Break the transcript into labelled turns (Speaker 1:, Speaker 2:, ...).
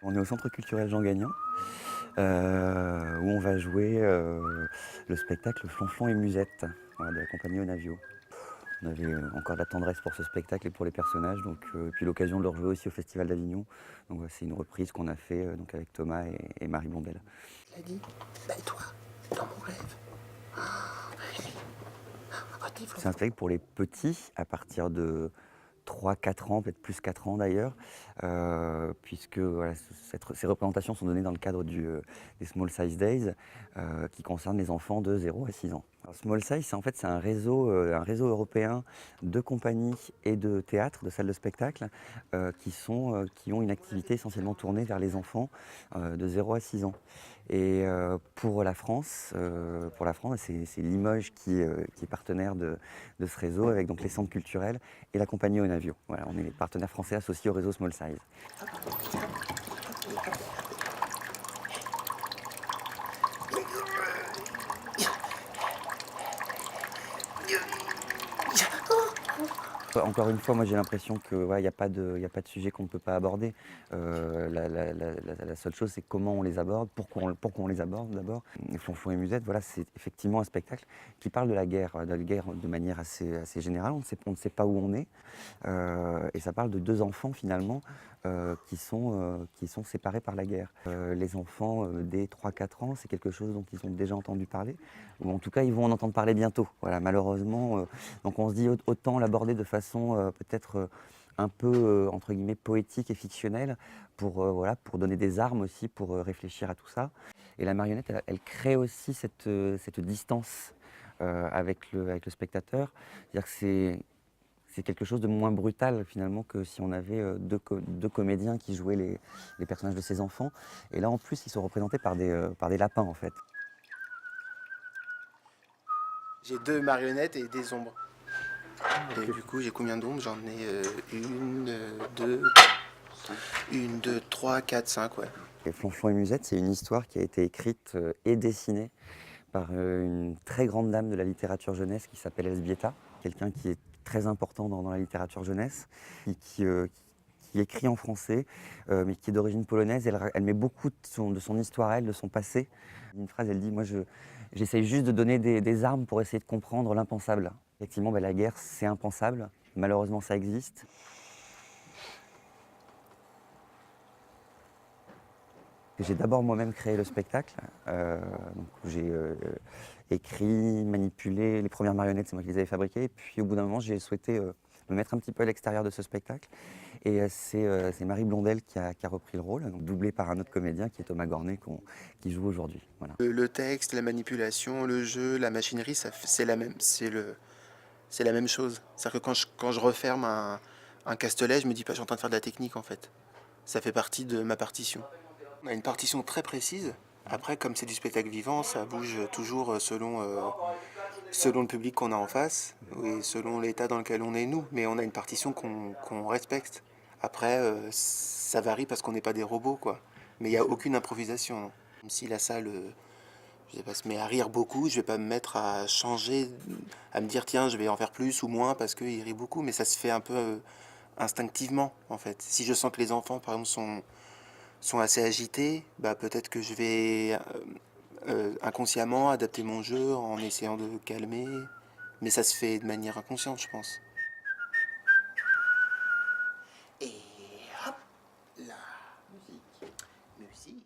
Speaker 1: On est au Centre culturel Jean Gagnon, où on va jouer le spectacle Flonflon et Musette, voilà, de la compagnie Onavio. On avait encore de la tendresse pour ce spectacle et pour les personnages, donc, puis l'occasion de le rejouer aussi au Festival d'Avignon. Donc c'est une reprise qu'on a fait donc avec Thomas et Marie Blondel.
Speaker 2: Il a dit, bah et toi, dans mon rêve.
Speaker 1: C'est un spectacle pour les petits, à partir de 3-4 ans, peut-être plus 4 ans d'ailleurs, puisque voilà, ces représentations sont données dans le cadre des Small Size Days, qui concernent les enfants de 0 à 6 ans. Alors, Small Size, c'est un réseau européen de compagnies et de théâtres, de salles de spectacle, qui ont une activité essentiellement tournée vers les enfants de 0 à 6 ans. Et pour la France, c'est Limoges qui est partenaire de ce réseau, avec donc les centres culturels et la compagnie Onavio. Voilà, on est les partenaires français associés au réseau Small Size. Encore une fois, moi j'ai l'impression qu'il n'y a pas de sujet qu'on ne peut pas aborder. La seule chose, c'est comment on les aborde, pourquoi on les aborde d'abord. Flonflon et Musette, voilà, c'est effectivement un spectacle qui parle de la guerre de manière assez générale. On ne sait pas où on est. Et ça parle de deux enfants finalement qui sont séparés par la guerre. Les enfants dès 3-4 ans, c'est quelque chose dont ils ont déjà entendu parler, ou en tout cas ils vont en entendre parler bientôt. Voilà, malheureusement, donc on se dit autant l'aborder de façon peut-être un peu entre guillemets poétique et fictionnelle voilà, pour donner des armes aussi pour réfléchir à tout ça. Et la marionnette, elle crée aussi cette distance avec le spectateur. C'est-à-dire que c'est quelque chose de moins brutal finalement que si on avait deux comédiens qui jouaient les personnages de ces enfants. Et là en plus ils sont représentés par des lapins en fait.
Speaker 2: J'ai 2 marionnettes et des ombres. Et du coup, j'ai combien d'ombres? J'en ai une, deux, trois, quatre, cinq, ouais.
Speaker 1: Et Flonflon et Musette, c'est une histoire qui a été écrite et dessinée par une très grande dame de la littérature jeunesse qui s'appelle Elzbieta, quelqu'un qui est très important dans la littérature jeunesse, qui écrit en français, mais qui est d'origine polonaise. Elle met beaucoup de son histoire, de son passé. Une phrase, elle dit, moi j'essaye juste de donner des armes pour essayer de comprendre l'impensable. Effectivement, la guerre, c'est impensable. Malheureusement, ça existe. J'ai d'abord moi-même créé le spectacle. Donc j'ai écrit, manipulé. Les premières marionnettes, c'est moi qui les avais fabriquées. Et puis au bout d'un moment, j'ai souhaité me mettre un petit peu à l'extérieur de ce spectacle. Et c'est Marie Blondel qui a repris le rôle, donc doublée par un autre comédien qui est Thomas Gornet, qui joue aujourd'hui. Voilà.
Speaker 2: Le texte, la manipulation, le jeu, la machinerie, c'est la même, c'est la même chose. C'est-à-dire que quand je referme un castelet, je me dis pas, je suis en train de faire de la technique en fait. Ça fait partie de ma partition. On a une partition très précise. Après, comme c'est du spectacle vivant, ça bouge toujours selon le public qu'on a en face et selon l'état dans lequel on est nous. Mais on a une partition qu'on respecte. Après, ça varie parce qu'on n'est pas des robots, quoi. Mais il n'y a aucune improvisation, non. Même si la salle, je sais pas, se met à rire beaucoup, je vais pas me mettre à changer, à me dire tiens, je vais en faire plus ou moins parce qu'il rit beaucoup. Mais ça se fait un peu instinctivement, en fait. Si je sens que les enfants, par exemple, sont assez agités, bah peut-être que je vais inconsciemment adapter mon jeu en essayant de calmer. Mais ça se fait de manière inconsciente, je pense. Et hop, la musique. Musique.